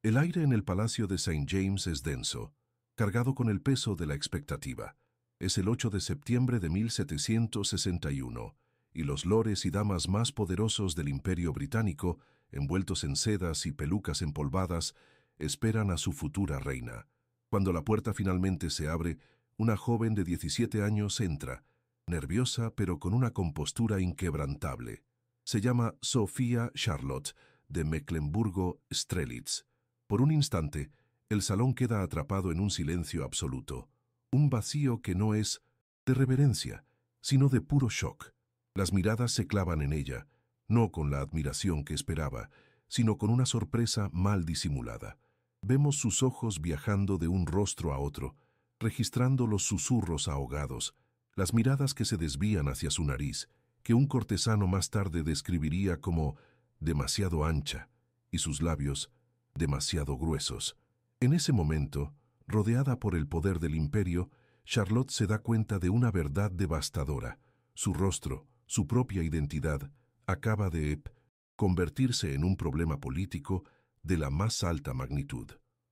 El aire en el Palacio de St. James es denso, cargado con el peso de la expectativa. Es el 8 de septiembre de 1761, y los lores y damas más poderosos del Imperio Británico, envueltos en sedas y pelucas empolvadas, esperan a su futura reina. Cuando la puerta finalmente se abre, una joven de 17 años entra, nerviosa pero con una compostura inquebrantable. Se llama Sofía Charlotte de Mecklemburgo-Strelitz. Por un instante, el salón queda atrapado en un silencio absoluto, un vacío que no es de reverencia, sino de puro shock. Las miradas se clavan en ella, no con la admiración que esperaba, sino con una sorpresa mal disimulada. Vemos sus ojos viajando de un rostro a otro, registrando los susurros ahogados, las miradas que se desvían hacia su nariz, que un cortesano más tarde describiría como demasiado ancha, y sus labios demasiado gruesos. En ese momento, rodeada por el poder del imperio, Charlotte se da cuenta de una verdad devastadora. Su rostro, su propia identidad, acaba de convertirse en un problema político de la más alta magnitud.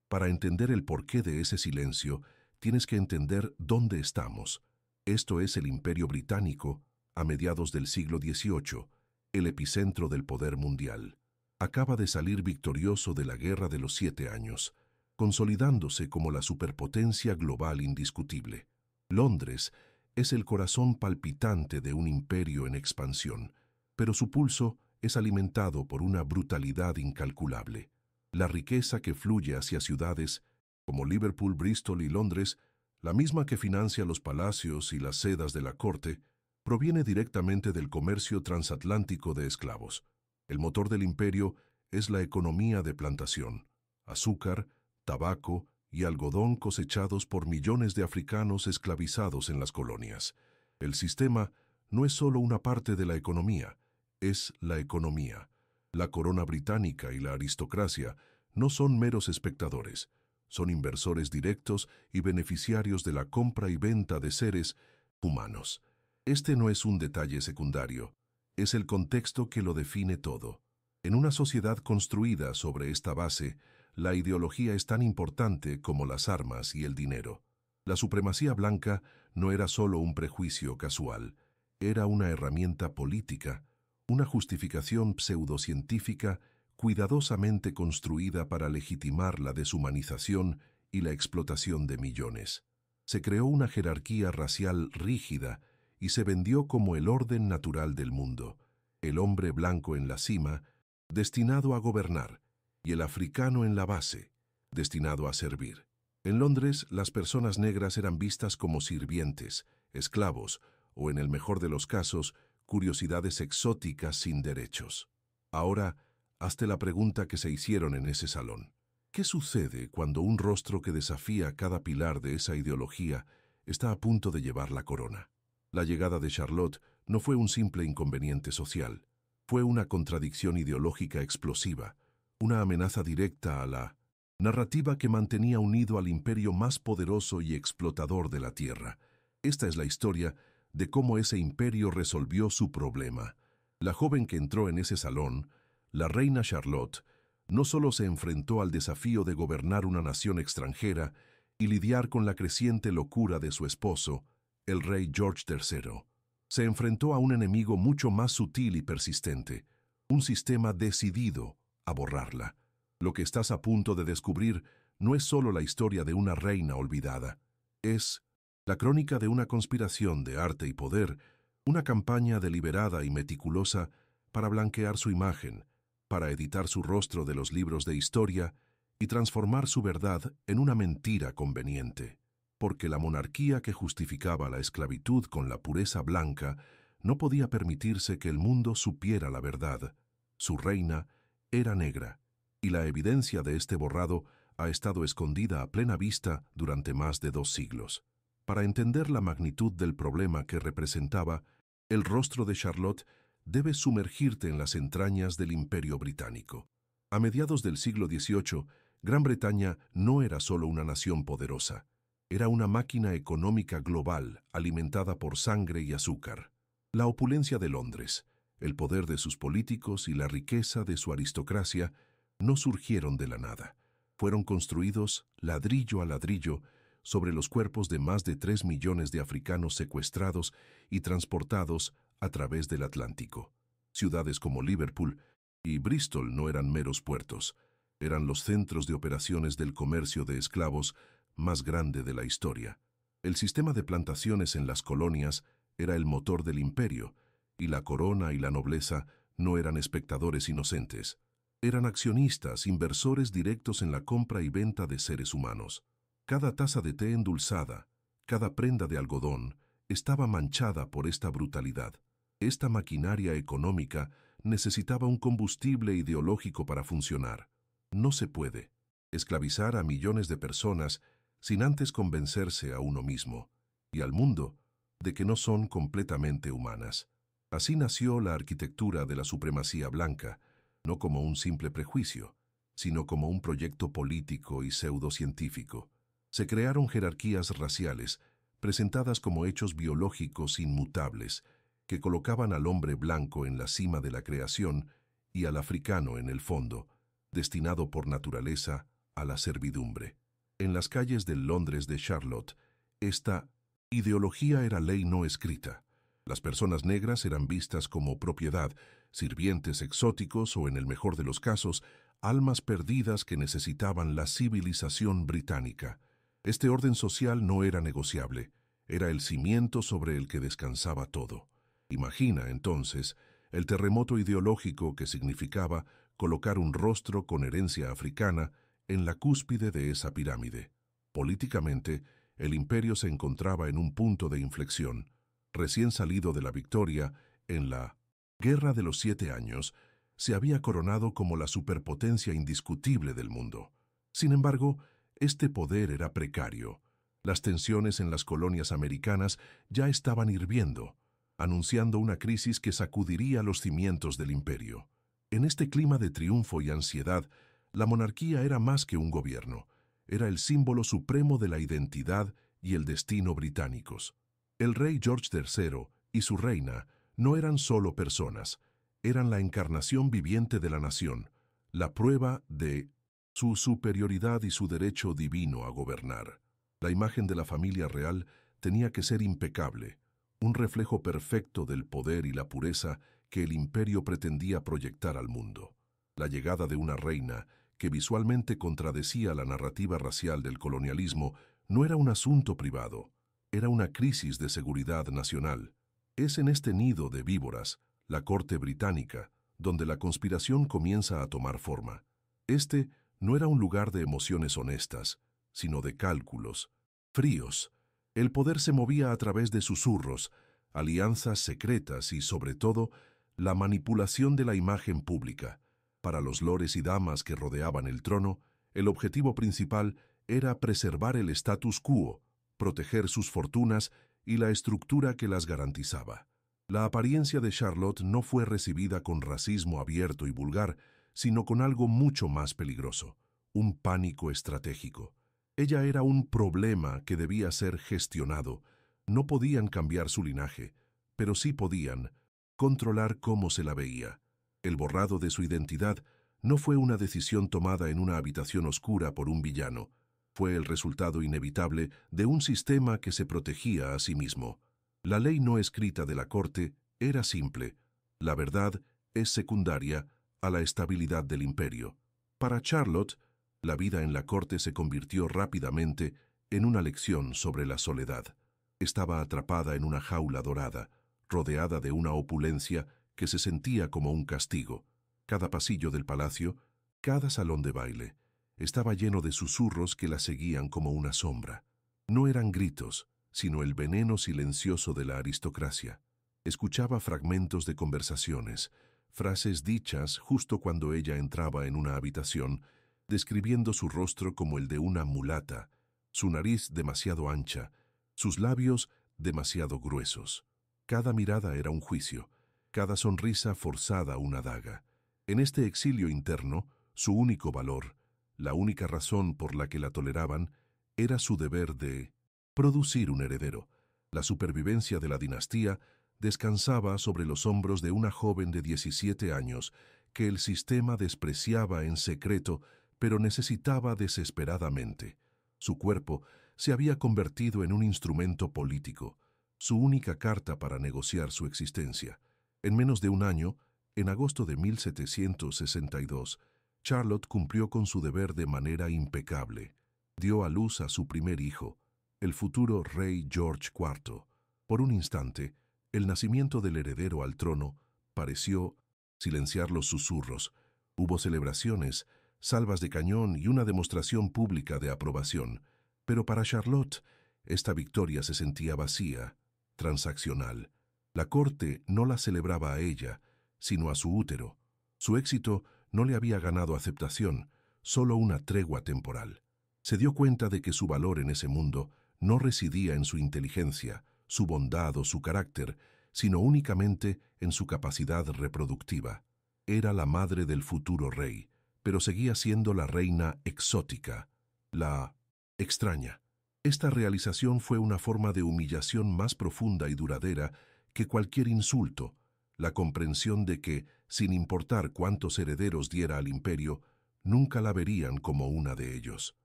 Para entender el porqué de ese silencio, tienes que entender dónde estamos. Esto es el Imperio Británico, a mediados del siglo XVIII, el epicentro del poder mundial. Acaba de salir victorioso de la Guerra de los 7 Años, consolidándose como la superpotencia global indiscutible. Londres es el corazón palpitante de un imperio en expansión, pero su pulso es alimentado por una brutalidad incalculable. La riqueza que fluye hacia ciudades como Liverpool, Bristol y Londres, la misma que financia los palacios y las sedas de la corte, proviene directamente del comercio transatlántico de esclavos. El motor del imperio es la economía de plantación, azúcar, tabaco y algodón cosechados por millones de africanos esclavizados en las colonias. El sistema no es solo una parte de la economía, es la economía. La corona británica y la aristocracia no son meros espectadores, son inversores directos y beneficiarios de la compra y venta de seres humanos. Este no es un detalle secundario, es el contexto que lo define todo. En una sociedad construida sobre esta base, la ideología es tan importante como las armas y el dinero. La supremacía blanca no era solo un prejuicio casual, era una herramienta política, una justificación pseudocientífica cuidadosamente construida para legitimar la deshumanización y la explotación de millones. Se creó una jerarquía racial rígida y se vendió como el orden natural del mundo, el hombre blanco en la cima, destinado a gobernar, y el africano en la base, destinado a servir. En Londres, las personas negras eran vistas como sirvientes, esclavos, o en el mejor de los casos, curiosidades exóticas sin derechos. Ahora, hazte la pregunta que se hicieron en ese salón. ¿Qué sucede cuando un rostro que desafía cada pilar de esa ideología está a punto de llevar la corona? La llegada de Charlotte no fue un simple inconveniente social, fue una contradicción ideológica explosiva, una amenaza directa a la narrativa que mantenía unido al imperio más poderoso y explotador de la tierra. Esta es la historia de cómo ese imperio resolvió su problema. La joven que entró en ese salón, la reina Charlotte, no solo se enfrentó al desafío de gobernar una nación extranjera y lidiar con la creciente locura de su esposo, el rey George III, se enfrentó a un enemigo mucho más sutil y persistente, un sistema decidido a borrarla. Lo que estás a punto de descubrir no es solo la historia de una reina olvidada, es la crónica de una conspiración de arte y poder, una campaña deliberada y meticulosa para blanquear su imagen, para editar su rostro de los libros de historia y transformar su verdad en una mentira conveniente. Porque la monarquía que justificaba la esclavitud con la pureza blanca no podía permitirse que el mundo supiera la verdad. Su reina era negra, y la evidencia de este borrado ha estado escondida a plena vista durante más de 2 siglos. Para entender la magnitud del problema que representaba, el rostro de Charlotte debe sumergirte en las entrañas del Imperio Británico. A mediados del siglo XVIII, Gran Bretaña no era solo una nación poderosa, era una máquina económica global alimentada por sangre y azúcar. La opulencia de Londres, el poder de sus políticos y la riqueza de su aristocracia no surgieron de la nada. Fueron construidos ladrillo a ladrillo sobre los cuerpos de más de 3 millones de africanos secuestrados y transportados a través del Atlántico. Ciudades como Liverpool y Bristol no eran meros puertos, eran los centros de operaciones del comercio de esclavos más grande de la historia. El sistema de plantaciones en las colonias era el motor del imperio, y la corona y la nobleza no eran espectadores inocentes. Eran accionistas, inversores directos en la compra y venta de seres humanos. Cada taza de té endulzada, cada prenda de algodón, estaba manchada por esta brutalidad. Esta maquinaria económica necesitaba un combustible ideológico para funcionar. No se puede esclavizar a millones de personas sin antes convencerse a uno mismo y al mundo de que no son completamente humanas. Así nació la arquitectura de la supremacía blanca, no como un simple prejuicio, sino como un proyecto político y pseudocientífico. Se crearon jerarquías raciales, presentadas como hechos biológicos inmutables, que colocaban al hombre blanco en la cima de la creación y al africano en el fondo, destinado por naturaleza a la servidumbre. En las calles del Londres de Charlotte, esta ideología era ley no escrita. Las personas negras eran vistas como propiedad, sirvientes exóticos o, en el mejor de los casos, almas perdidas que necesitaban la civilización británica. Este orden social no era negociable, era el cimiento sobre el que descansaba todo. Imagina, entonces, el terremoto ideológico que significaba colocar un rostro con herencia africana en la cúspide de esa pirámide. Políticamente, el imperio se encontraba en un punto de inflexión. Recién salido de la victoria en la Guerra de los 7 Años, se había coronado como la superpotencia indiscutible del mundo. Sin embargo, este poder era precario. Las tensiones en las colonias americanas ya estaban hirviendo, anunciando una crisis que sacudiría los cimientos del imperio. En este clima de triunfo y ansiedad, la monarquía era más que un gobierno, era el símbolo supremo de la identidad y el destino británicos. El rey George III y su reina no eran solo personas, eran la encarnación viviente de la nación, la prueba de su superioridad y su derecho divino a gobernar. La imagen de la familia real tenía que ser impecable, un reflejo perfecto del poder y la pureza que el imperio pretendía proyectar al mundo. La llegada de una reina, que visualmente contradecía la narrativa racial del colonialismo, no era un asunto privado, era una crisis de seguridad nacional. Es en este nido de víboras, la corte británica, donde la conspiración comienza a tomar forma. Este no era un lugar de emociones honestas, sino de cálculos fríos. El poder se movía a través de susurros, alianzas secretas y, sobre todo, la manipulación de la imagen pública. Para los lores y damas que rodeaban el trono, el objetivo principal era preservar el status quo, proteger sus fortunas y la estructura que las garantizaba. La apariencia de Charlotte no fue recibida con racismo abierto y vulgar, sino con algo mucho más peligroso, un pánico estratégico. Ella era un problema que debía ser gestionado. No podían cambiar su linaje, pero sí podían controlar cómo se la veía. El borrado de su identidad no fue una decisión tomada en una habitación oscura por un villano. Fue el resultado inevitable de un sistema que se protegía a sí mismo. La ley no escrita de la corte era simple. La verdad es secundaria a la estabilidad del imperio. Para Charlotte, la vida en la corte se convirtió rápidamente en una lección sobre la soledad. Estaba atrapada en una jaula dorada, rodeada de una opulencia que se sentía como un castigo. Cada pasillo del palacio, cada salón de baile, estaba lleno de susurros que la seguían como una sombra. No eran gritos, sino el veneno silencioso de la aristocracia. Escuchaba fragmentos de conversaciones, frases dichas justo cuando ella entraba en una habitación, describiendo su rostro como el de una mulata, su nariz demasiado ancha, sus labios demasiado gruesos. Cada mirada era un juicio, cada sonrisa forzada una daga. En este exilio interno, su único valor, la única razón por la que la toleraban, era su deber de producir un heredero. La supervivencia de la dinastía descansaba sobre los hombros de una joven de 17 años que el sistema despreciaba en secreto, pero necesitaba desesperadamente. Su cuerpo se había convertido en un instrumento político, su única carta para negociar su existencia. En menos de un año, en agosto de 1762, Charlotte cumplió con su deber de manera impecable. Dio a luz a su primer hijo, el futuro rey George IV. Por un instante, el nacimiento del heredero al trono pareció silenciar los susurros. Hubo celebraciones, salvas de cañón y una demostración pública de aprobación. Pero para Charlotte, esta victoria se sentía vacía, transaccional. La corte no la celebraba a ella, sino a su útero. Su éxito no le había ganado aceptación, solo una tregua temporal. Se dio cuenta de que su valor en ese mundo no residía en su inteligencia, su bondad o su carácter, sino únicamente en su capacidad reproductiva. Era la madre del futuro rey, pero seguía siendo la reina exótica, la extraña. Esta realización fue una forma de humillación más profunda y duradera que cualquier insulto, la comprensión de que, sin importar cuántos herederos diera al imperio, nunca la verían como una de ellos.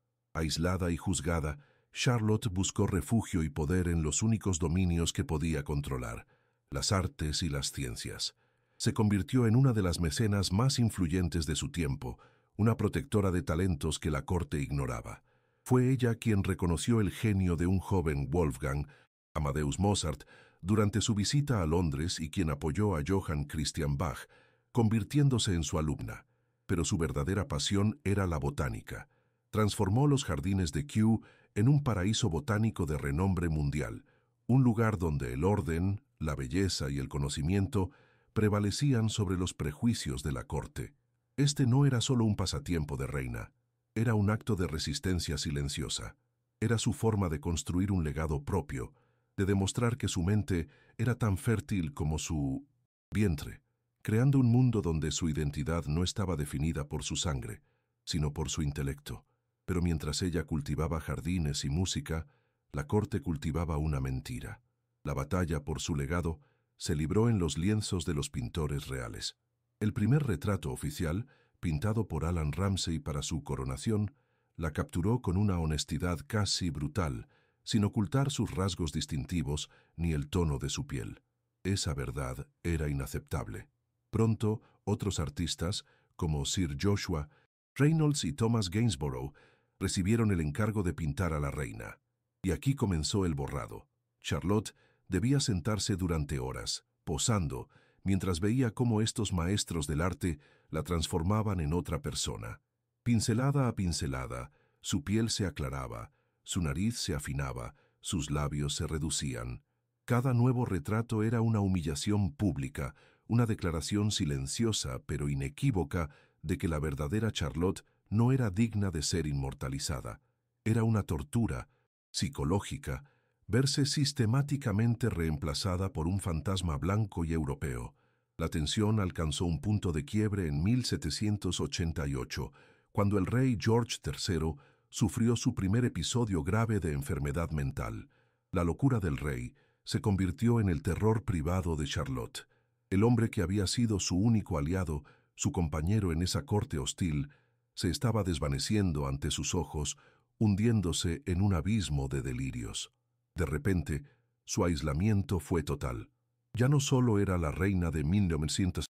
Aislada y juzgada, Charlotte buscó refugio y poder en los únicos dominios que podía controlar, las artes y las ciencias. Se convirtió en una de las mecenas más influyentes de su tiempo, una protectora de talentos que la corte ignoraba. Fue ella quien reconoció el genio de un joven Wolfgang Amadeus Mozart durante su visita a Londres y quien apoyó a Johann Christian Bach, convirtiéndose en su alumna. Pero su verdadera pasión era la botánica. Transformó los jardines de Kew en un paraíso botánico de renombre mundial, un lugar donde el orden, la belleza y el conocimiento prevalecían sobre los prejuicios de la corte. Este no era solo un pasatiempo de reina, era un acto de resistencia silenciosa. Era su forma de construir un legado propio, de demostrar que su mente era tan fértil como su vientre, creando un mundo donde su identidad no estaba definida por su sangre, sino por su intelecto. Pero mientras ella cultivaba jardines y música, la corte cultivaba una mentira. La batalla por su legado se libró en los lienzos de los pintores reales. El primer retrato oficial, pintado por Alan Ramsay para su coronación, la capturó con una honestidad casi brutal, sin ocultar sus rasgos distintivos ni el tono de su piel. Esa verdad era inaceptable. Pronto, otros artistas, como Sir Joshua Reynolds y Thomas Gainsborough, recibieron el encargo de pintar a la reina. Y aquí comenzó el borrado. Charlotte debía sentarse durante horas, posando, mientras veía cómo estos maestros del arte la transformaban en otra persona. Pincelada a pincelada, su piel se aclaraba, su nariz se afinaba, sus labios se reducían. Cada nuevo retrato era una humillación pública, una declaración silenciosa pero inequívoca de que la verdadera Charlotte no era digna de ser inmortalizada. Era una tortura psicológica verse sistemáticamente reemplazada por un fantasma blanco y europeo. La tensión alcanzó un punto de quiebre en 1788, cuando el rey George III sufrió su primer episodio grave de enfermedad mental. La locura del rey se convirtió en el terror privado de Charlotte. El hombre que había sido su único aliado, su compañero en esa corte hostil, se estaba desvaneciendo ante sus ojos, hundiéndose en un abismo de delirios. De repente, su aislamiento fue total. Ya no solo era la reina de 1900,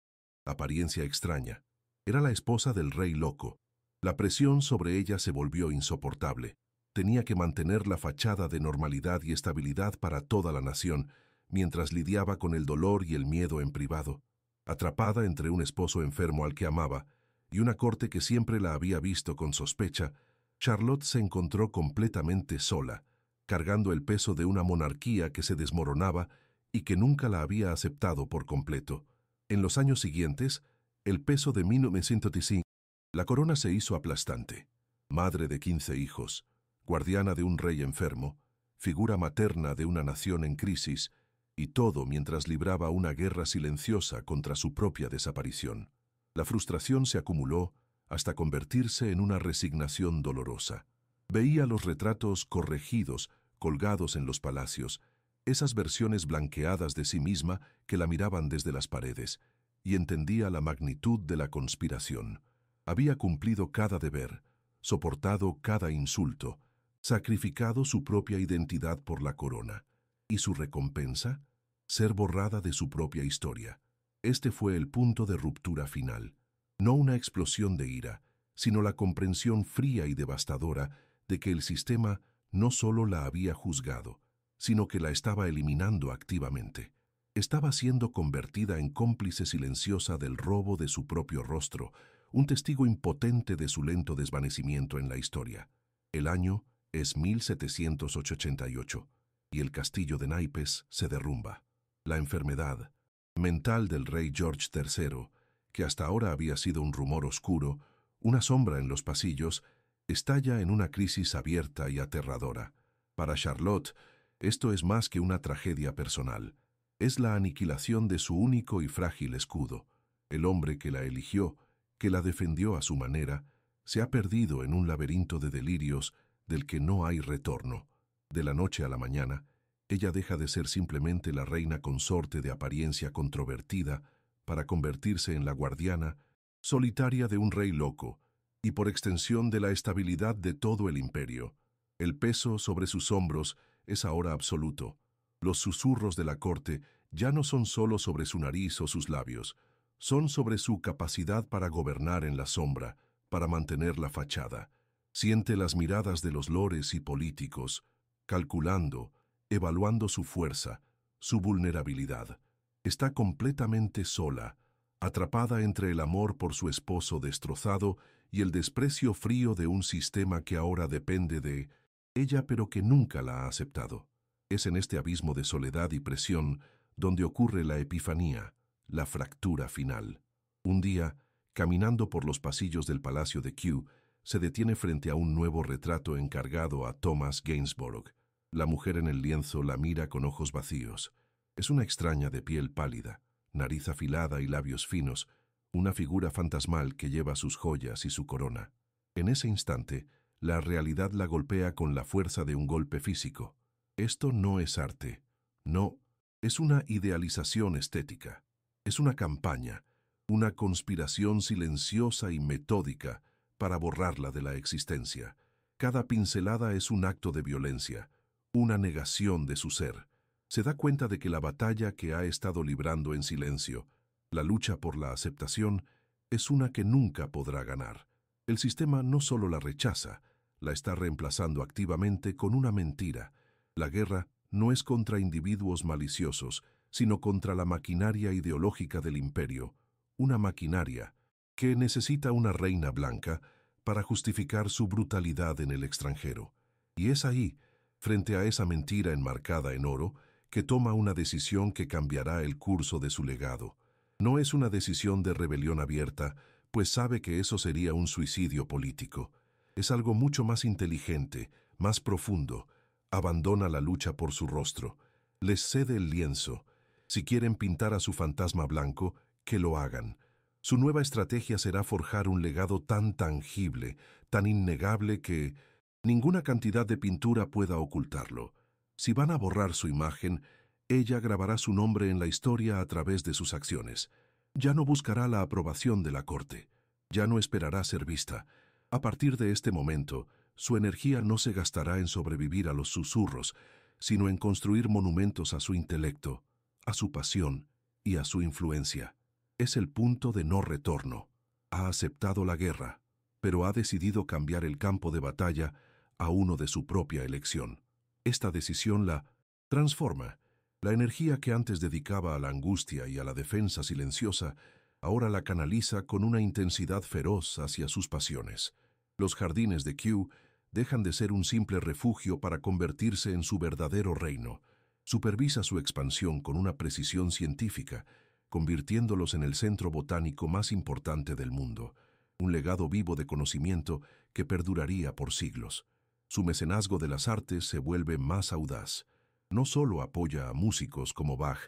apariencia extraña, era la esposa del rey loco. La presión sobre ella se volvió insoportable. Tenía que mantener la fachada de normalidad y estabilidad para toda la nación, mientras lidiaba con el dolor y el miedo en privado. Atrapada entre un esposo enfermo al que amaba y una corte que siempre la había visto con sospecha, Charlotte se encontró completamente sola, cargando el peso de una monarquía que se desmoronaba y que nunca la había aceptado por completo. En los años siguientes, el peso de 1905, la corona se hizo aplastante. Madre de 15 hijos, guardiana de un rey enfermo, figura materna de una nación en crisis, y todo mientras libraba una guerra silenciosa contra su propia desaparición. La frustración se acumuló hasta convertirse en una resignación dolorosa. Veía los retratos corregidos, colgados en los palacios, esas versiones blanqueadas de sí misma que la miraban desde las paredes, y entendía la magnitud de la conspiración. Había cumplido cada deber, soportado cada insulto, sacrificado su propia identidad por la corona. ¿Y su recompensa? Ser borrada de su propia historia. Este fue el punto de ruptura final. No una explosión de ira, sino la comprensión fría y devastadora de que el sistema no solo la había juzgado, sino que la estaba eliminando activamente. Estaba siendo convertida en cómplice silenciosa del robo de su propio rostro, un testigo impotente de su lento desvanecimiento en la historia. El año es 1788 y el castillo de naipes se derrumba. La enfermedad mental del rey George III, que hasta ahora había sido un rumor oscuro, una sombra en los pasillos, estalla en una crisis abierta y aterradora. Para Charlotte, esto es más que una tragedia personal. Es la aniquilación de su único y frágil escudo. El hombre que la eligió, que la defendió a su manera, se ha perdido en un laberinto de delirios del que no hay retorno. De la noche a la mañana, ella deja de ser simplemente la reina consorte de apariencia controvertida para convertirse en la guardiana solitaria de un rey loco y por extensión de la estabilidad de todo el imperio. El peso sobre sus hombros es ahora absoluto. Los susurros de la corte ya no son solo sobre su nariz o sus labios, son sobre su capacidad para gobernar en la sombra, para mantener la fachada. Siente las miradas de los lores y políticos, calculando, evaluando su fuerza, su vulnerabilidad. Está completamente sola, atrapada entre el amor por su esposo destrozado y el desprecio frío de un sistema que ahora depende de ella pero que nunca la ha aceptado. Es en este abismo de soledad y presión donde ocurre la epifanía, la fractura final. Un día, caminando por los pasillos del Palacio de Kew, se detiene frente a un nuevo retrato encargado a Thomas Gainsborough. La mujer en el lienzo la mira con ojos vacíos. Es una extraña de piel pálida, nariz afilada y labios finos, una figura fantasmal que lleva sus joyas y su corona. En ese instante, la realidad la golpea con la fuerza de un golpe físico. Esto no es arte. No, es una idealización estética. Es una campaña, una conspiración silenciosa y metódica para borrarla de la existencia. Cada pincelada es un acto de violencia, una negación de su ser. Se da cuenta de que la batalla que ha estado librando en silencio, la lucha por la aceptación, es una que nunca podrá ganar. El sistema no solo la rechaza, la está reemplazando activamente con una mentira. La guerra no es contra individuos maliciosos, sino contra la maquinaria ideológica del imperio, una maquinaria que necesita una reina blanca para justificar su brutalidad en el extranjero. Y es ahí, frente a esa mentira enmarcada en oro, que toma una decisión que cambiará el curso de su legado. No es una decisión de rebelión abierta, pues sabe que eso sería un suicidio político. Es algo mucho más inteligente, más profundo. Abandona la lucha por su rostro. Les cede el lienzo. Si quieren pintar a su fantasma blanco, que lo hagan. Su nueva estrategia será forjar un legado tan tangible, tan innegable que ninguna cantidad de pintura pueda ocultarlo. Si van a borrar su imagen, ella grabará su nombre en la historia a través de sus acciones. Ya no buscará la aprobación de la corte. Ya no esperará ser vista. A partir de este momento, su energía no se gastará en sobrevivir a los susurros, sino en construir monumentos a su intelecto, a su pasión y a su influencia. Es el punto de no retorno. Ha aceptado la guerra, pero ha decidido cambiar el campo de batalla a uno de su propia elección. Esta decisión la transforma. La energía que antes dedicaba a la angustia y a la defensa silenciosa, ahora la canaliza con una intensidad feroz hacia sus pasiones. Los jardines de Kew dejan de ser un simple refugio para convertirse en su verdadero reino. Supervisa su expansión con una precisión científica, convirtiéndolos en el centro botánico más importante del mundo, un legado vivo de conocimiento que perduraría por siglos. Su mecenazgo de las artes se vuelve más audaz. No solo apoya a músicos como Bach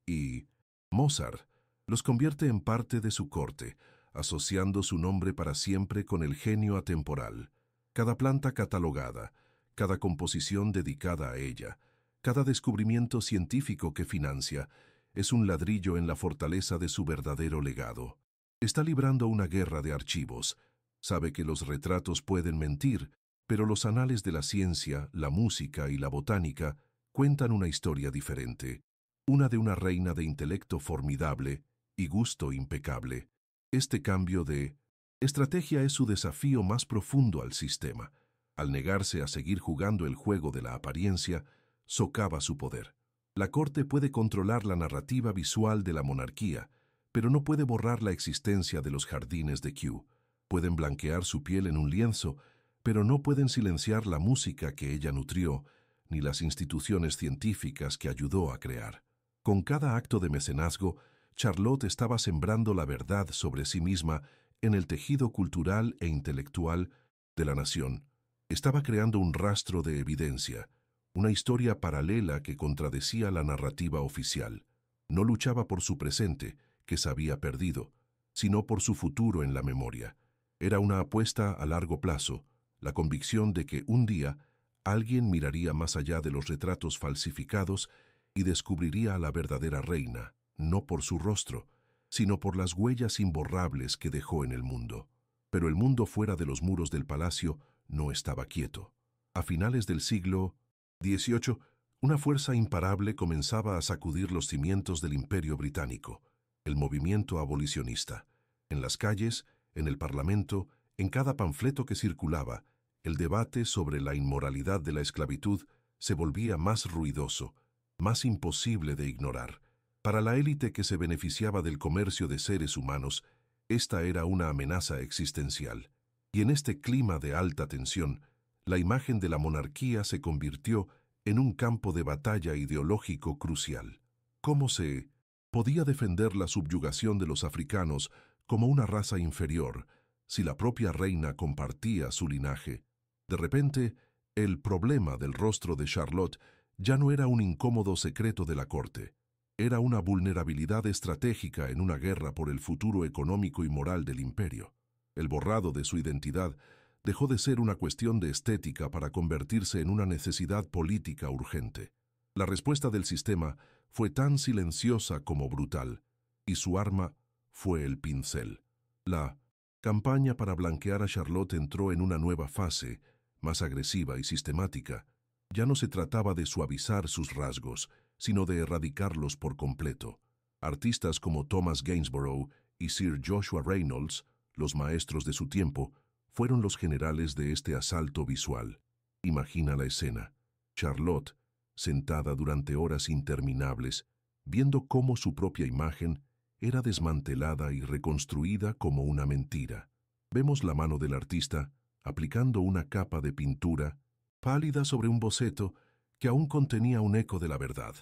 y Mozart, los convierte en parte de su corte, asociando su nombre para siempre con el genio atemporal. Cada planta catalogada, cada composición dedicada a ella, cada descubrimiento científico que financia, es un ladrillo en la fortaleza de su verdadero legado. Está librando una guerra de archivos, Sabe que los retratos pueden mentir, pero los anales de la ciencia, la música y la botánica cuentan una historia diferente, una de una reina de intelecto formidable y gusto impecable. Este cambio de estrategia es su desafío más profundo al sistema. Al negarse a seguir jugando el juego de la apariencia, socava su poder. La corte puede controlar la narrativa visual de la monarquía, pero no puede borrar la existencia de los jardines de Kew. Pueden blanquear su piel en un lienzo, pero no pueden silenciar la música que ella nutrió, ni las instituciones científicas que ayudó a crear. Con cada acto de mecenazgo, Charlotte estaba sembrando la verdad sobre sí misma en el tejido cultural e intelectual de la nación. Estaba creando un rastro de evidencia, una historia paralela que contradecía la narrativa oficial. No luchaba por su presente, que se había perdido, sino por su futuro en la memoria. Era una apuesta a largo plazo, la convicción de que un día alguien miraría más allá de los retratos falsificados y descubriría a la verdadera reina, no por su rostro, sino por las huellas imborrables que dejó en el mundo. Pero el mundo fuera de los muros del palacio no estaba quieto. A finales del siglo XVIII, una fuerza imparable comenzaba a sacudir los cimientos del Imperio Británico, el movimiento abolicionista. En las calles, en el Parlamento, en cada panfleto que circulaba, el debate sobre la inmoralidad de la esclavitud se volvía más ruidoso, más imposible de ignorar. Para la élite que se beneficiaba del comercio de seres humanos, esta era una amenaza existencial. Y en este clima de alta tensión, la imagen de la monarquía se convirtió en un campo de batalla ideológico crucial. ¿Cómo se podía defender la subyugación de los africanos como una raza inferior si la propia reina compartía su linaje? De repente, el problema del rostro de Charlotte ya no era un incómodo secreto de la corte. Era una vulnerabilidad estratégica en una guerra por el futuro económico y moral del imperio. El borrado de su identidad dejó de ser una cuestión de estética para convertirse en una necesidad política urgente. La respuesta del sistema fue tan silenciosa como brutal, y su arma fue el pincel. La campaña para blanquear a Charlotte entró en una nueva fase, más agresiva y sistemática. Ya no se trataba de suavizar sus rasgos, sino de erradicarlos por completo. Artistas como Thomas Gainsborough y Sir Joshua Reynolds, los maestros de su tiempo, fueron los generales de este asalto visual. Imagina la escena. Charlotte, sentada durante horas interminables, viendo cómo su propia imagen era desmantelada y reconstruida como una mentira. Vemos la mano del artista aplicando una capa de pintura pálida sobre un boceto que aún contenía un eco de la verdad.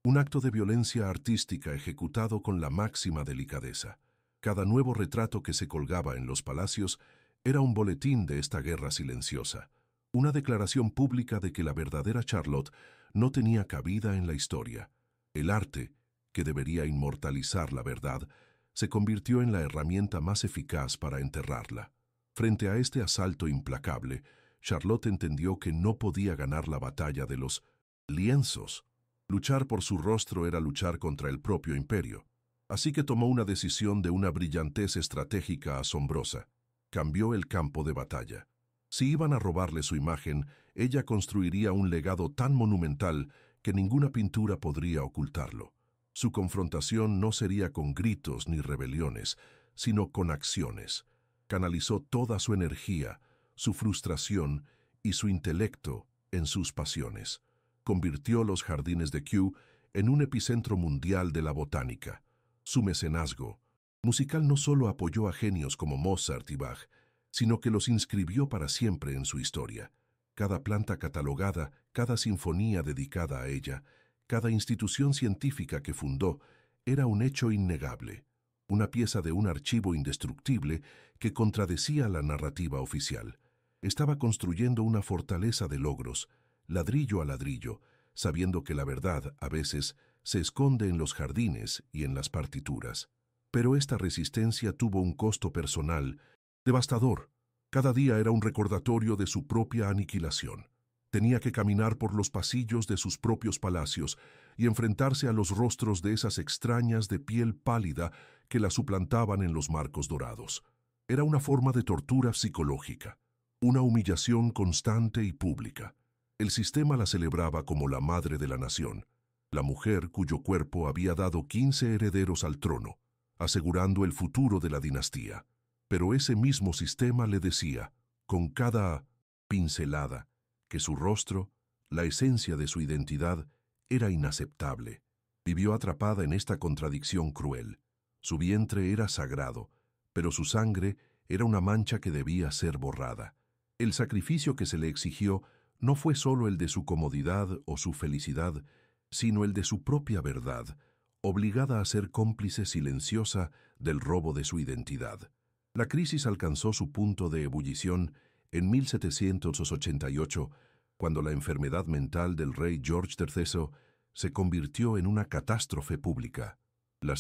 Un acto de violencia artística ejecutado con la máxima delicadeza. Cada nuevo retrato que se colgaba en los palacios era un boletín de esta guerra silenciosa, una declaración pública de que la verdadera Charlotte no tenía cabida en la historia. El arte, que debería inmortalizar la verdad, se convirtió en la herramienta más eficaz para enterrarla. Frente a este asalto implacable, Charlotte entendió que no podía ganar la batalla de los lienzos. Luchar por su rostro era luchar contra el propio imperio. Así que tomó una decisión de una brillantez estratégica asombrosa. Cambió el campo de batalla. Si iban a robarle su imagen, ella construiría un legado tan monumental que ninguna pintura podría ocultarlo. Su confrontación no sería con gritos ni rebeliones, sino con acciones. Canalizó toda su energía, su frustración y su intelecto en sus pasiones. Convirtió los jardines de Kew en un epicentro mundial de la botánica. Su mecenazgo musical no solo apoyó a genios como Mozart y Bach, sino que los inscribió para siempre en su historia. Cada planta catalogada, cada sinfonía dedicada a ella, cada institución científica que fundó, era un hecho innegable, una pieza de un archivo indestructible que contradecía la narrativa oficial. Estaba construyendo una fortaleza de logros, ladrillo a ladrillo, sabiendo que la verdad, a veces, se esconde en los jardines y en las partituras. Pero esta resistencia tuvo un costo personal devastador. Cada día era un recordatorio de su propia aniquilación. Tenía que caminar por los pasillos de sus propios palacios y enfrentarse a los rostros de esas extrañas de piel pálida que la suplantaban en los marcos dorados. Era una forma de tortura psicológica, una humillación constante y pública. El sistema la celebraba como la madre de la nación, la mujer cuyo cuerpo había dado 15 herederos al trono, asegurando el futuro de la dinastía. Pero ese mismo sistema le decía, con cada pincelada, que su rostro, la esencia de su identidad, era inaceptable. Vivió atrapada en esta contradicción cruel. Su vientre era sagrado, pero su sangre era una mancha que debía ser borrada. El sacrificio que se le exigió no fue solo el de su comodidad o su felicidad, sino el de su propia verdad, obligada a ser cómplice silenciosa del robo de su identidad. La crisis alcanzó su punto de ebullición en 1788, cuando la enfermedad mental del rey George III se convirtió en una catástrofe pública. La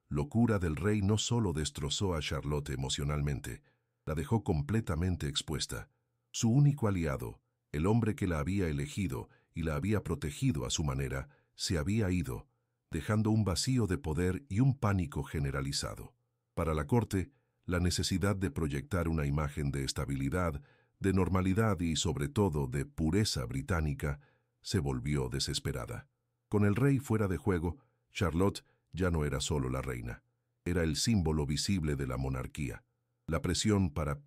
locura del rey no solo destrozó a Charlotte emocionalmente, la dejó completamente expuesta. Su único aliado, el hombre que la había elegido y la había protegido a su manera, se había ido, dejando un vacío de poder y un pánico generalizado. Para la corte, la necesidad de proyectar una imagen de estabilidad, de normalidad y, sobre todo, de pureza británica, se volvió desesperada. Con el rey fuera de juego, Charlotte ya no era solo la reina, era el símbolo visible de la monarquía. La presión para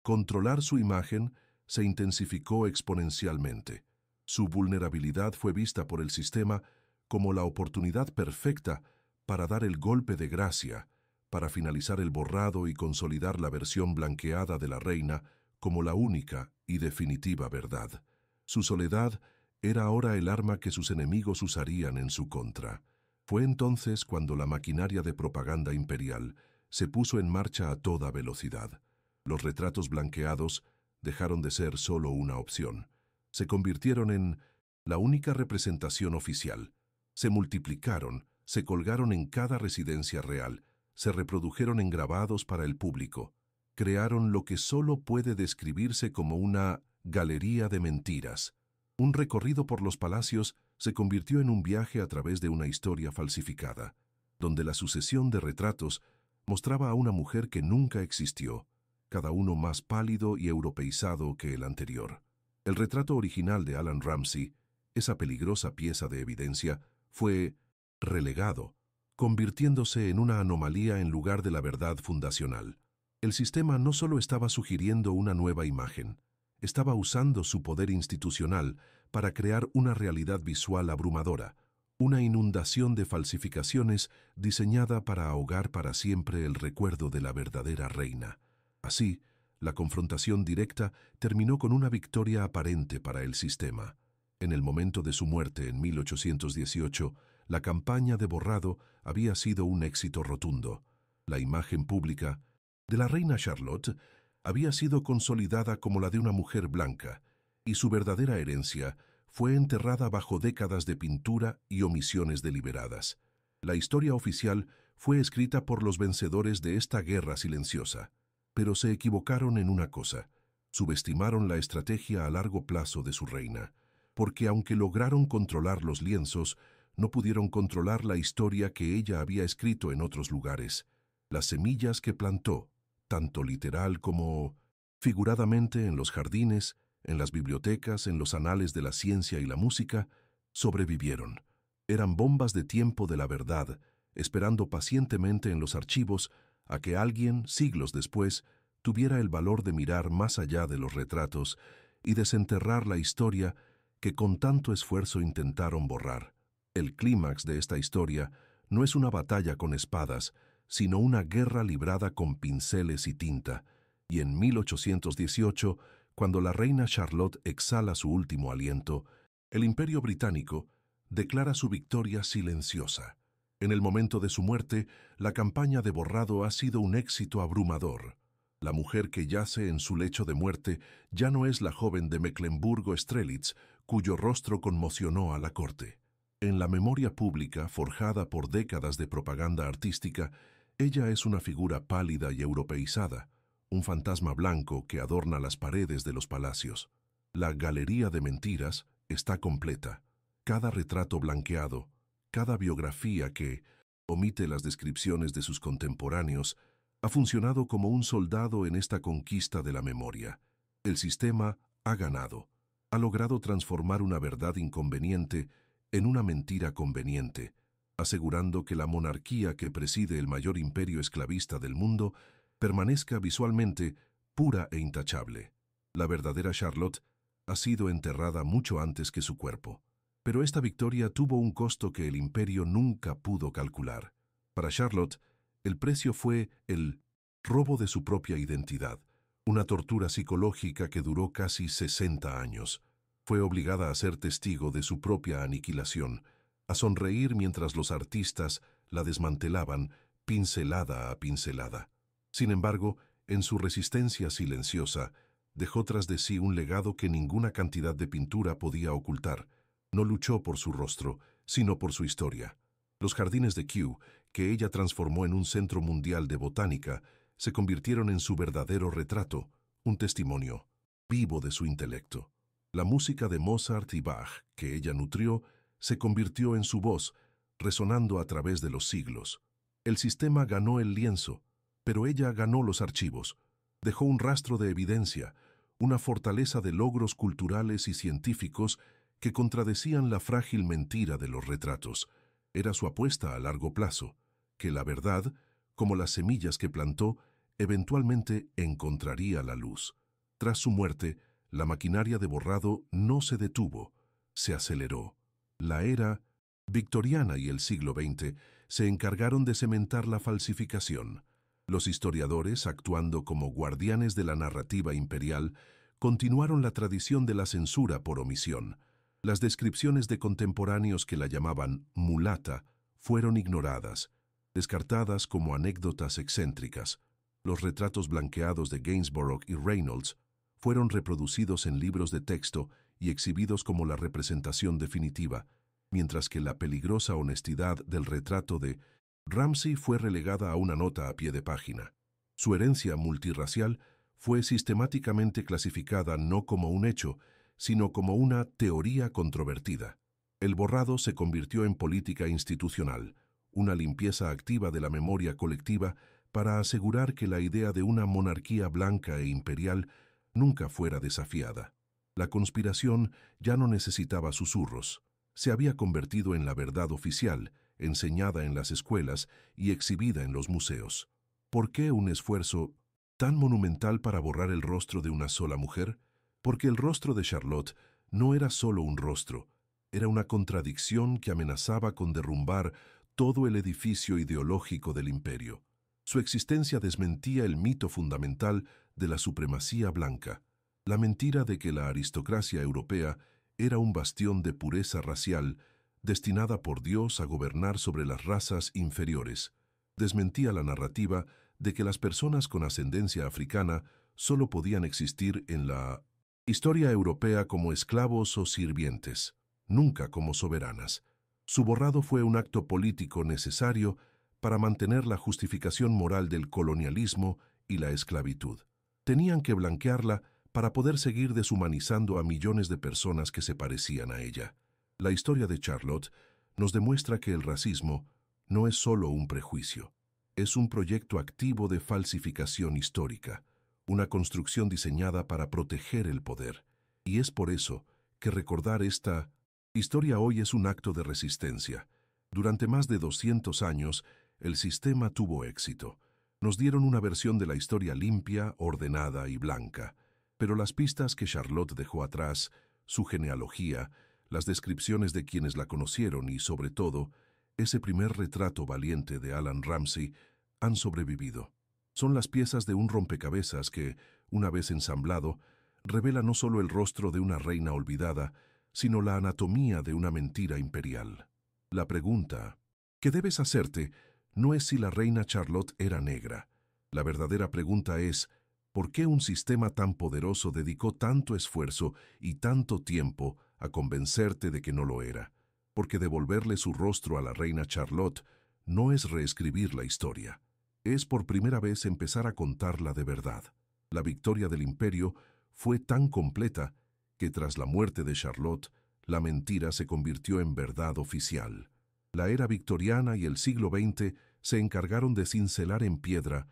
controlar su imagen se intensificó exponencialmente. Su vulnerabilidad fue vista por el sistema como la oportunidad perfecta para dar el golpe de gracia, para finalizar el borrado y consolidar la versión blanqueada de la reina como la única y definitiva verdad. Su soledad era ahora el arma que sus enemigos usarían en su contra. Fue entonces cuando la maquinaria de propaganda imperial se puso en marcha a toda velocidad. Los retratos blanqueados dejaron de ser solo una opción. Se convirtieron en la única representación oficial. Se multiplicaron, se colgaron en cada residencia real, se reprodujeron en grabados para el público. Crearon lo que solo puede describirse como una galería de mentiras. Un recorrido por los palacios se convirtió en un viaje a través de una historia falsificada, donde la sucesión de retratos mostraba a una mujer que nunca existió, cada uno más pálido y europeizado que el anterior. El retrato original de Alan Ramsay, esa peligrosa pieza de evidencia, fue relegado, convirtiéndose en una anomalía en lugar de la verdad fundacional. El sistema no solo estaba sugiriendo una nueva imagen, estaba usando su poder institucional para crear una realidad visual abrumadora, una inundación de falsificaciones diseñada para ahogar para siempre el recuerdo de la verdadera reina. Así, la confrontación directa terminó con una victoria aparente para el sistema. En el momento de su muerte en 1818, la campaña de borrado había sido un éxito rotundo. La imagen pública de la reina Charlotte había sido consolidada como la de una mujer blanca, y su verdadera herencia fue enterrada bajo décadas de pintura y omisiones deliberadas. La historia oficial fue escrita por los vencedores de esta guerra silenciosa, pero se equivocaron en una cosa: subestimaron la estrategia a largo plazo de su reina, porque aunque lograron controlar los lienzos, no pudieron controlar la historia que ella había escrito en otros lugares. Las semillas que plantó, tanto literal como figuradamente en los jardines, en las bibliotecas, en los anales de la ciencia y la música, sobrevivieron. Eran bombas de tiempo de la verdad, esperando pacientemente en los archivos a que alguien, siglos después, tuviera el valor de mirar más allá de los retratos y desenterrar la historia que con tanto esfuerzo intentaron borrar. El clímax de esta historia no es una batalla con espadas, sino una guerra librada con pinceles y tinta, y en 1818, cuando la reina Charlotte exhala su último aliento, el Imperio Británico declara su victoria silenciosa. En el momento de su muerte, la campaña de borrado ha sido un éxito abrumador. La mujer que yace en su lecho de muerte ya no es la joven de Mecklemburgo-Strelitz, cuyo rostro conmocionó a la corte. En la memoria pública, forjada por décadas de propaganda artística, ella es una figura pálida y europeizada, un fantasma blanco que adorna las paredes de los palacios. La galería de mentiras está completa. Cada retrato blanqueado, cada biografía que omite las descripciones de sus contemporáneos, Ha funcionado como un soldado en esta conquista de la memoria. El sistema ha ganado. Ha logrado transformar una verdad inconveniente en una mentira conveniente, asegurando que la monarquía que preside el mayor imperio esclavista del mundo permanezca visualmente pura e intachable. La verdadera Charlotte ha sido enterrada mucho antes que su cuerpo. Pero esta victoria tuvo un costo que el imperio nunca pudo calcular. Para Charlotte, el precio fue el robo de su propia identidad, una tortura psicológica que duró casi 60 años. Fue obligada a ser testigo de su propia aniquilación, a sonreír mientras los artistas la desmantelaban, pincelada a pincelada. Sin embargo, en su resistencia silenciosa, dejó tras de sí un legado que ninguna cantidad de pintura podía ocultar. No luchó por su rostro, sino por su historia. Los jardines de Kew, que ella transformó en un centro mundial de botánica, se convirtieron en su verdadero retrato, un testimonio vivo de su intelecto. La música de Mozart y Bach, que ella nutrió, se convirtió en su voz, resonando a través de los siglos. El sistema ganó el lienzo, pero ella ganó los archivos. Dejó un rastro de evidencia, una fortaleza de logros culturales y científicos que contradecían la frágil mentira de los retratos. Era su apuesta a largo plazo, que la verdad, como las semillas que plantó, eventualmente encontraría la luz. Tras su muerte, la maquinaria de borrado no se detuvo, se aceleró. La era victoriana y el siglo XX se encargaron de cementar la falsificación. Los historiadores, actuando como guardianes de la narrativa imperial, continuaron la tradición de la censura por omisión. Las descripciones de contemporáneos que la llamaban mulata fueron ignoradas, descartadas como anécdotas excéntricas. Los retratos blanqueados de Gainsborough y Reynolds fueron reproducidos en libros de texto y exhibidos como la representación definitiva, mientras que la peligrosa honestidad del retrato de Ramsay fue relegada a una nota a pie de página. Su herencia multirracial fue sistemáticamente clasificada no como un hecho, sino como una teoría controvertida. El borrado se convirtió en política institucional, una limpieza activa de la memoria colectiva para asegurar que la idea de una monarquía blanca e imperial nunca fuera desafiada. La conspiración ya no necesitaba susurros. Se había convertido en la verdad oficial, enseñada en las escuelas y exhibida en los museos. ¿Por qué un esfuerzo tan monumental para borrar el rostro de una sola mujer? Porque el rostro de Charlotte no era solo un rostro, era una contradicción que amenazaba con derrumbar todo el edificio ideológico del imperio. Su existencia desmentía el mito fundamental de la supremacía blanca, la mentira de que la aristocracia europea era un bastión de pureza racial destinada por Dios a gobernar sobre las razas inferiores. Desmentía la narrativa de que las personas con ascendencia africana solo podían existir en la historia europea como esclavos o sirvientes, nunca como soberanas. Su borrado fue un acto político necesario para mantener la justificación moral del colonialismo y la esclavitud. Tenían que blanquearla para poder seguir deshumanizando a millones de personas que se parecían a ella. La historia de Charlotte nos demuestra que el racismo no es solo un prejuicio, es un proyecto activo de falsificación histórica, una construcción diseñada para proteger el poder. Y es por eso que recordar esta historia hoy es un acto de resistencia. Durante más de 200 años, el sistema tuvo éxito. Nos dieron una versión de la historia limpia, ordenada y blanca. Pero las pistas que Charlotte dejó atrás, su genealogía, las descripciones de quienes la conocieron y, sobre todo, ese primer retrato valiente de Alan Ramsay, han sobrevivido. Son las piezas de un rompecabezas que, una vez ensamblado, revela no solo el rostro de una reina olvidada, sino la anatomía de una mentira imperial. La pregunta que debes hacerte no es si la reina Charlotte era negra. La verdadera pregunta es, ¿por qué un sistema tan poderoso dedicó tanto esfuerzo y tanto tiempo a convencerte de que no lo era? Porque devolverle su rostro a la reina Charlotte no es reescribir la historia. Es por primera vez empezar a contarla de verdad. La victoria del imperio fue tan completa que tras la muerte de Charlotte, la mentira se convirtió en verdad oficial. La era victoriana y el siglo XX se encargaron de cincelar en piedra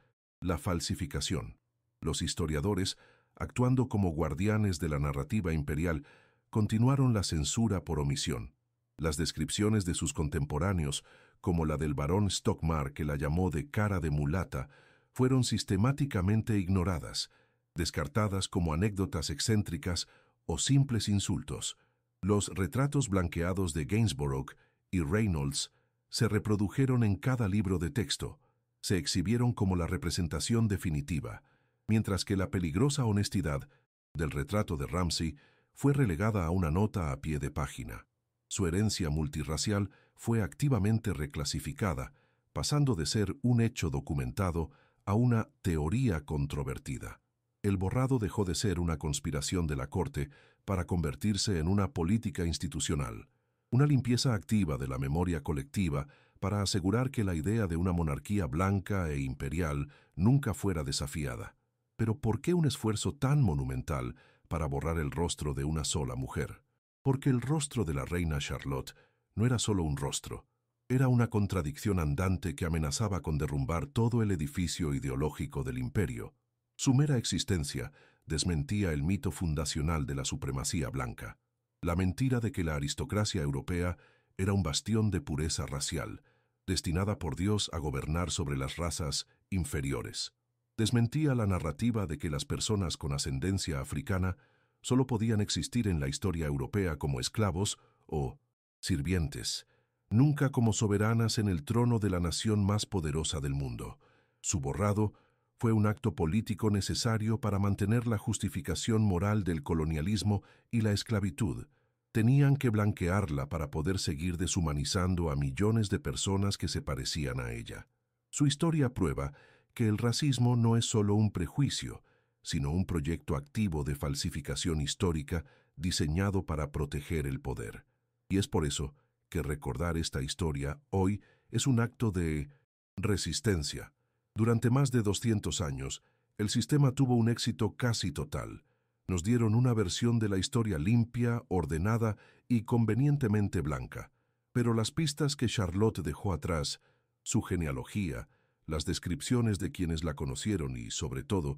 la falsificación. Los historiadores, actuando como guardianes de la narrativa imperial, continuaron la censura por omisión. Las descripciones de sus contemporáneos, como la del barón Stockmar, que la llamó de cara de mulata, fueron sistemáticamente ignoradas, descartadas como anécdotas excéntricas o simples insultos. Los retratos blanqueados de Gainsborough y Reynolds se reprodujeron en cada libro de texto, se exhibieron como la representación definitiva, mientras que la peligrosa honestidad del retrato de Ramsay fue relegada a una nota a pie de página. Su herencia multirracial fue activamente reclasificada, pasando de ser un hecho documentado a una teoría controvertida. El borrado dejó de ser una conspiración de la corte para convertirse en una política institucional, una limpieza activa de la memoria colectiva para asegurar que la idea de una monarquía blanca e imperial nunca fuera desafiada. Pero ¿por qué un esfuerzo tan monumental para borrar el rostro de una sola mujer? Porque el rostro de la reina Charlotte no era solo un rostro, era una contradicción andante que amenazaba con derrumbar todo el edificio ideológico del imperio. Su mera existencia desmentía el mito fundacional de la supremacía blanca, la mentira de que la aristocracia europea era un bastión de pureza racial, destinada por Dios a gobernar sobre las razas inferiores. Desmentía la narrativa de que las personas con ascendencia africana solo podían existir en la historia europea como esclavos o sirvientes, nunca como soberanas en el trono de la nación más poderosa del mundo. Su borrado fue un acto político necesario para mantener la justificación moral del colonialismo y la esclavitud. Tenían que blanquearla para poder seguir deshumanizando a millones de personas que se parecían a ella. Su historia prueba que el racismo no es solo un prejuicio, sino un proyecto activo de falsificación histórica diseñado para proteger el poder. Y es por eso que recordar esta historia hoy es un acto de resistencia. Durante más de 200 años, el sistema tuvo un éxito casi total. Nos dieron una versión de la historia limpia, ordenada y convenientemente blanca. Pero las pistas que Charlotte dejó atrás, su genealogía, las descripciones de quienes la conocieron y, sobre todo,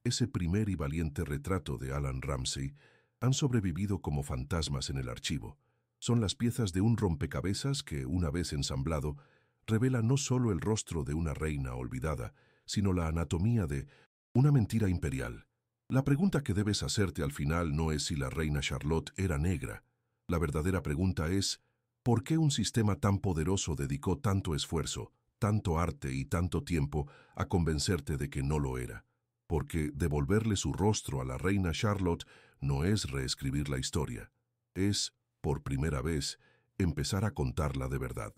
ese primer y valiente retrato de Alan Ramsay, han sobrevivido como fantasmas en el archivo. Son las piezas de un rompecabezas que, una vez ensamblado, revela no solo el rostro de una reina olvidada, sino la anatomía de una mentira imperial. La pregunta que debes hacerte al final no es si la reina Charlotte era negra. La verdadera pregunta es, ¿por qué un sistema tan poderoso dedicó tanto esfuerzo, tanto arte y tanto tiempo a convencerte de que no lo era? Porque devolverle su rostro a la reina Charlotte no es reescribir la historia. Es, por primera vez, empezar a contarla de verdad.